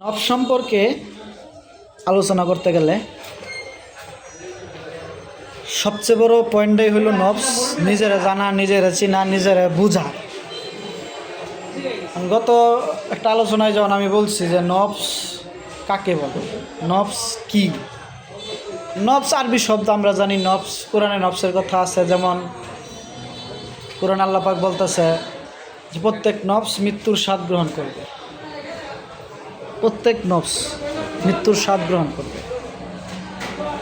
নফস সম্পর্কে আলোচনা করতে গেলে সবচেয়ে বড় পয়েন্টটাই হলো নফস নিজেরা জানা, নিজেরা চিনা, নিজেরা বুঝা। গত একটা আলোচনায় যখন আমি বলছি যে নফস কাকে বলে, নফস কি। নফস আরবি শব্দ আমরা জানি, নফস কোরআনে নফসের কথা আছে। যেমন কোরআন আল্লাহ পাক বলতেছে যে প্রত্যেক নফস মৃত্যুর স্বাদ গ্রহণ করবে, প্রত্যেক নফস মৃত্যুর স্বাদ গ্রহণ করবে।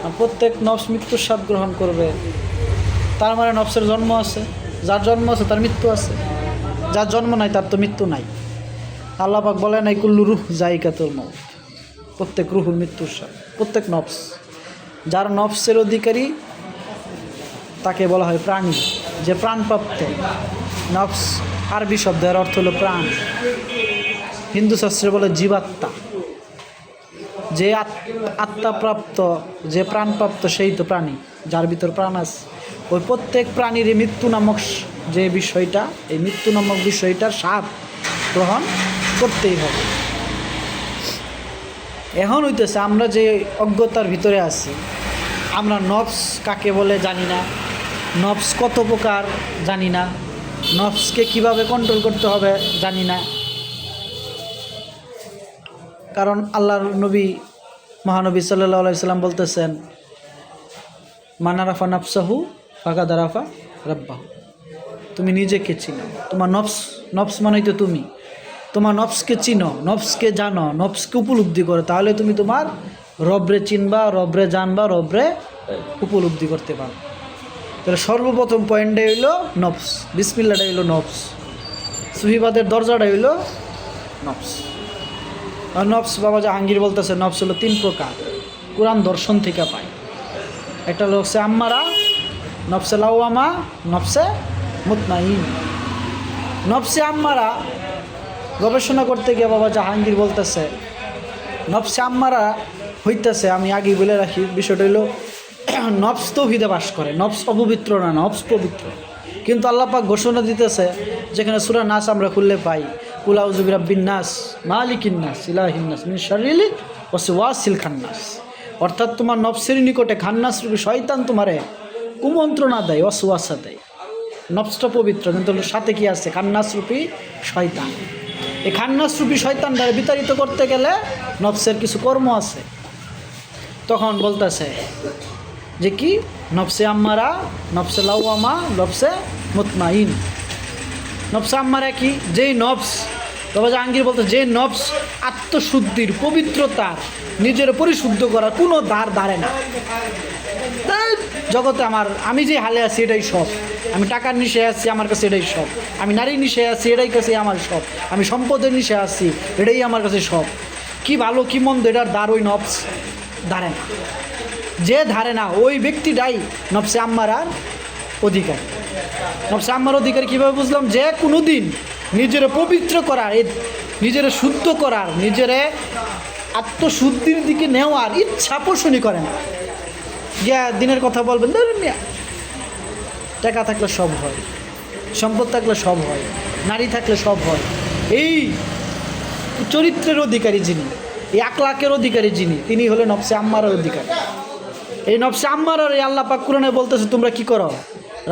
আর প্রত্যেক নফস মৃত্যুর স্বাদ গ্রহণ করবে, তার মানে নফসের জন্ম আছে। যার জন্ম আছে তার মৃত্যু আছে, যার জন্ম নাই তার তো মৃত্যু নাই। আল্লাহ পাক বলে নাই কুল্লু রুহ জায়গাতুল মউত, প্রত্যেক রুহুর মৃত্যুর স্বাদ। প্রত্যেক নফস, যার নফসের অধিকারী তাকে বলা হয় প্রাণী, যে প্রাণপ্রাপ্ত। নফস আরবি শব্দের অর্থ হলো প্রাণ। হিন্দু শাস্ত্রে বলে জীবাত্মা। যে আত্মাপ্রাপ্ত, যে প্রাণপ্রাপ্ত সেই তো প্রাণী, যার ভিতর প্রাণ আছে। ওই প্রত্যেক প্রাণীর এই মৃত্যু নামক যে বিষয়টা, এই মৃত্যু নামক বিষয়টার স্বাদ গ্রহণ করতেই হবে। এখন হইতেছে আমরা যে অজ্ঞতার ভিতরে আছি, আমরা নফস কাকে বলে জানি না, নফস কত প্রকার জানি না, নফসকে কিভাবে কন্ট্রোল করতে হবে জানি না। কারণ আল্লাহর নবী মহানবী সাল্লাল্লাহু আলাইহি সাল্লাম বলতেছেন, মান আরাফা নাফসাহু ফাকাদ আরাফা রাব্বাহু। তুমি নিজেকে চিনো, তোমার নফস, নফস মানেই তো তুমি। তোমার নফসকে চিনো, নফসকে জানো, নফসকে উপলব্ধি করো, তাহলে তুমি তোমার রবরে চিনবা, রবরে জানবা, রবরে উপলব্ধি করতে পারো। তাহলে সর্বপ্রথম পয়েন্টটাই হইলো নফস, বিসমিল্লাহটাই হইলো নফস, সুফিবাদের দরজাটাই হইলো নফস। আর নফস বাবা জাহাঙ্গীর বলতেছে নফস হলো 3 প্রকার, কোরআন দর্শন থেকে পায়। একটা হলো হচ্ছে আম্মারা, নফসে লাওয়ামা, নফসে মুতমাইন। নফসে আম্মারা গবেষণা করতে গিয়ে বাবা জাহাঙ্গীর বলতেছে নফসে আম্মারা হইতেছে, আমি আগেই বলে রাখি বিষয়টা হলো নফস তৌহিদে বাস করে, নফস অপবিত্র না, নফস পবিত্র। কিন্তু আল্লাহ পাক ঘোষণা দিতেছে, যেখানে সূরা নাস আমরা খুললে পাই, কুল আউযু বিরাব্বিন নাস মালিকিন নাস ইলাহিন নাস মিন শাররিল ওয়াসওয়াসিল খান্নাস। অর্থাৎ তোমার নফসের নিকটে খান্নাস রূপী শয়তান তোমারে কুমন্ত্রণা দেয়, ওয়াসওয়াসা দেয়। নফসটা পবিত্র, কিন্তু সাথে কি আছে? খান্নাস রূপী শয়তান। এই খান্নাস রূপী শয়তান দ্বারা বিতাড়িত করতে গেলে নফসের কিছু কর্ম আছে। তখন বলতেছে যে কি, নফসে আম্মারা, নফসে লাওয়ামা, নফসে মুতমাইন। নফসে আম্মারা কি? যেই নফস, বাবা জাহাঙ্গীর বলতে, যে নফস আত্মশুদ্ধির, পবিত্রতার, নিজের পরিশুদ্ধ করার কোনো ধারে না। জগতে আমি যে হালে আছি এটাই সব, আমি টাকার নিশে আছি আমার কাছে এটাই সব, আমি নারীর নিশে আছি এটাই কাছে আমার সব, আমি সম্পদের নিশে আছি এটাই আমার কাছে সব। কি ভালো কি মন্দ এটার দ্বার ওই নফস ধারে না। যে ধারে না ওই ব্যক্তিটাই নফসে আম্মারার অধিকার। নফসে আম্মার অধিকার কীভাবে বুঝলাম? যে কোনো দিন নিজের পবিত্র করার, নিজের শুদ্ধ করার, নিজের আত্মশুদ্ধির দিকে নেওয়ার ইচ্ছা পোষণই করে না। গিয়া দিনের কথা বলবেন, ধরুন মিয়া, টাকা থাকলে সব হয়, সম্পদ থাকলে সব হয়, নারী থাকলে সব হয়। এই চরিত্রের অধিকারী যিনি, এই আখলাকের অধিকারী যিনি, তিনি হলেন নফসে আম্মারের অধিকারী। এই নফসে আম্মারের এই আল্লাহ পাক কোরআনে বলতেছে, তোমরা কি করো?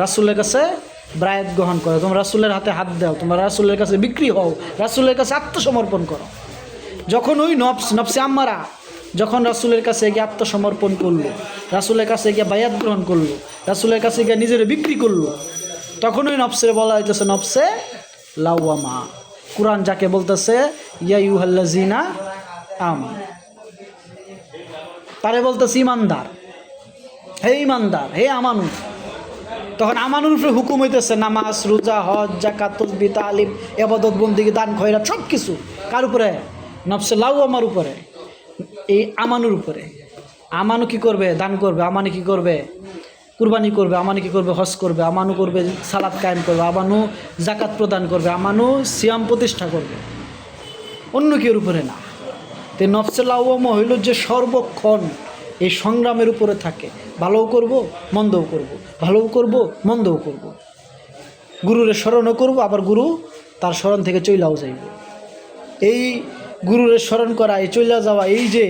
রাসূলের কাছে বায়াত গ্রহণ করো, তোমরা রাসূলের হাতে হাত দাও, তোমরা রাসূলের কাছে বিক্রি হও, রাসূলের কাছে আত্মসমর্পণ করো। যখন ওই নফসে আম্মারা যখন রাসূলের কাছে গিয়ে আত্মসমর্পণ করলো, রাসূলের কাছে গিয়ে বায়াত গ্রহণ করলো, রাসূলের কাছে গিয়ে নিজের বিক্রি করলো, তখন ওই নফসের বলা হইতেছে নফসে লাওয়ামা। কোরআন যাকে বলতেছে ইয়া আইয়ুহাল্লাযিনা আমানু, তারে বলতেছে ইমানদার, হে ইমানদার, হে আমানু। তখন আমানুর উপরে হুকুম হইতেছে নামাজ, রোজা, হজ, যাকাত, তাসবিহ, তালিম, ইবাদত, বন্দেগী, দান, খয়রাত, সব কিছু কার উপরে? নফসে লাওয়ামার উপরে, এই আমানুর উপরে। আমানু কি করবে? দান করবে। আমানু কি করবে? কুরবানি করবে। আমানু কি করবে? হজ করবে। আমানু করবে সালাত কায়েম করবে। আমানু যাকাত প্রদান করবে। আমানু সিয়াম প্রতিষ্ঠা করবে, অন্য কেউর উপরে না। তো নফসে লাওয়ামা হইল যে সর্বক্ষণ এই সংগ্রামের উপরে থাকে, ভালোও করব মন্দও করব, ভালোও করব মন্দও করব, গুরুরে স্মরণও করব, আবার গুরু তার স্মরণ থেকে চইলাও যাইব। এই গুরুরে স্মরণ করা, এই চলে যাওয়া, এই যে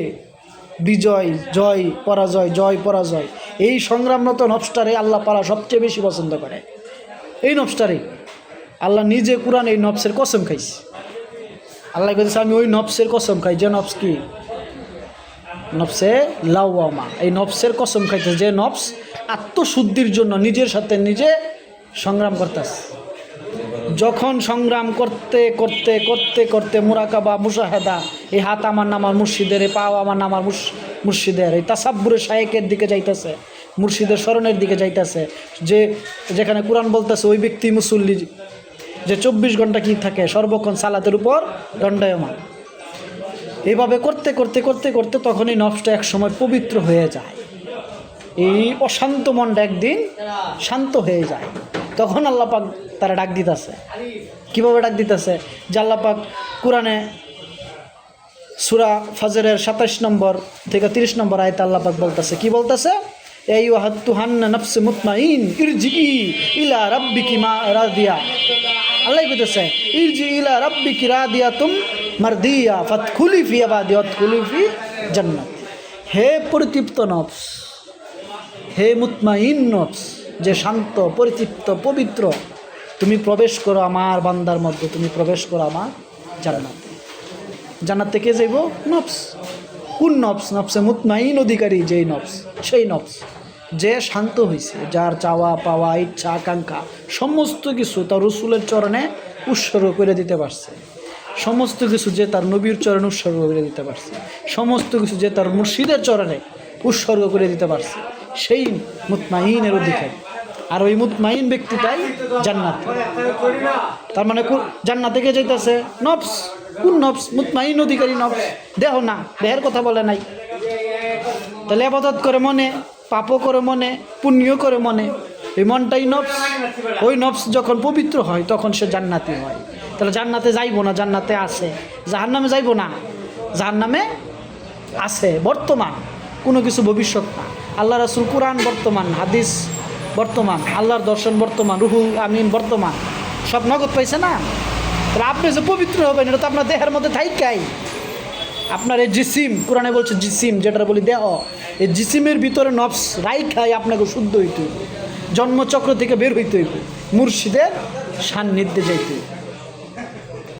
বিজয় জয় পরাজয় জয় পরাজয়, এই সংগ্রামরত নফসটারে আল্লাহ পালা সবচেয়ে বেশি পছন্দ করে। এই নফসটারে আল্লাহ নিজে কুরআন এই নফসের কসম খাইছে। আল্লাহ বলতেছে আমি ওই নফসের কসম খাই, যে নফস কি নফসে লাওয়ামা, এই নফসের কসম খাইতে, যে নফস আত্মশুদ্ধির জন্য নিজের সাথে নিজে সংগ্রাম করতেছে। যখন সংগ্রাম করতে করতে করতে করতে মুরাকাবা মুশাহাদা, এই হাত আমার নামার মুর্শিদের, এই পাও আমার নামার মুর্শিদের, এই তাসাব্বুরে শায়েকের দিকে যাইতেছে, মুর্শিদের স্মরণের দিকে যাইতেছে, যে যেখানে কোরআন বলতেছে ওই ব্যক্তি মুসল্লি যে 24 ঘন্টা কি থাকে সর্বক্ষণ সালাতের উপর দণ্ডায়মান। এইভাবে করতে করতে করতে করতে তখন এই নফসটা এক সময় পবিত্র হয়ে যায়। এই অশান্ত মনটা একদিন শান্ত হয়ে যায়। তখন আল্লাহ পাক তারা ডাক দিতেছে। কীভাবে ডাক দিতেছে? যে আল্লাহ পাক কোরআনে সূরা ফাজরের 27 নম্বর থেকে 30 নম্বর আয়াতে আল্লাহ পাক বলতেছে, কি বলতেছে? এই ওয়াহাতুহান্না নাফসে মুতমাইন ইরজিই ইলা রাব্বিকি মা রাদিয়া। আল্লাহ বলতেছে ইরজি ইলা রাব্বিকি রাদিয়াতুম মারদিয়া ফাদখুলি ফি ইবাদি ওয়াদখুলি ফি জান্নাত। হে পরিতৃপ্ত নফস, হে মুতমাইন নফস, যে শান্ত পরিতৃপ্ত পবিত্র, তুমি প্রবেশ করো আমার বান্দার মধ্যে, তুমি প্রবেশ করো আমার জান্নাতে। জান্নাত থেকে যাইব নফস। কোন নফস? নফসে মুতমাইন অধিকারী যেই নফস, সেই নফস যে শান্ত হয়েছে, যার চাওয়া পাওয়া ইচ্ছা আকাঙ্ক্ষা সমস্ত কিছু তার রসুলের চরণে উৎসর্গ করে দিতে পারছে, সমস্ত কিছু যে তার নবীর চরণে উৎসর্গ করে দিতে পারছে, সমস্ত কিছু যে তার মুর্শিদের চরণে উৎসর্গ করে দিতে পারছে, সেই মুতমাইনের অধিকারী। আর ওই মুতমাইন ব্যক্তিটাই জান্নাত। তার মানে জান্নাত থেকে যাইতেছে নফস। কোন নফস? মুতমাইন অধিকারী নফস। দেহ না, দেহের কথা বলে নাই। তাহলে ইবাদত করে মনে, পাপও করে মনে, পুণ্য করে মনে, এই মনটাই নফস। ওই নফস যখন পবিত্র হয় তখন সে জান্নাতি হয়। তাহলে জান্নাতে যাইব না, জান্নাতে আছে। জাহান্নামে যাইব না, জাহান্নামে আছে বর্তমান, কোনো কিছু ভবিষ্যৎ না। আল্লাহ রাসূল কোরআন বর্তমান, হাদিস বর্তমান, আল্লাহর দর্শন বর্তমান, রুহুল আমিন বর্তমান, সব নগদ পাইছে না। তাহলে আপনি যে পবিত্র হবেন এটা তো আপনার দেহের মধ্যে থাইকাই। আপনার এই জিসিম, কোরআনে বলছে জিসিম, যেটা বলি দেহ, এই জিসিমের ভিতরে নফস রাইখাই আপনাকে শুদ্ধ হইতে হইব, জন্মচক্র থেকে বের হইতে হইব, মুর্শিদের সান্নিধ্যে যাইতে হইব।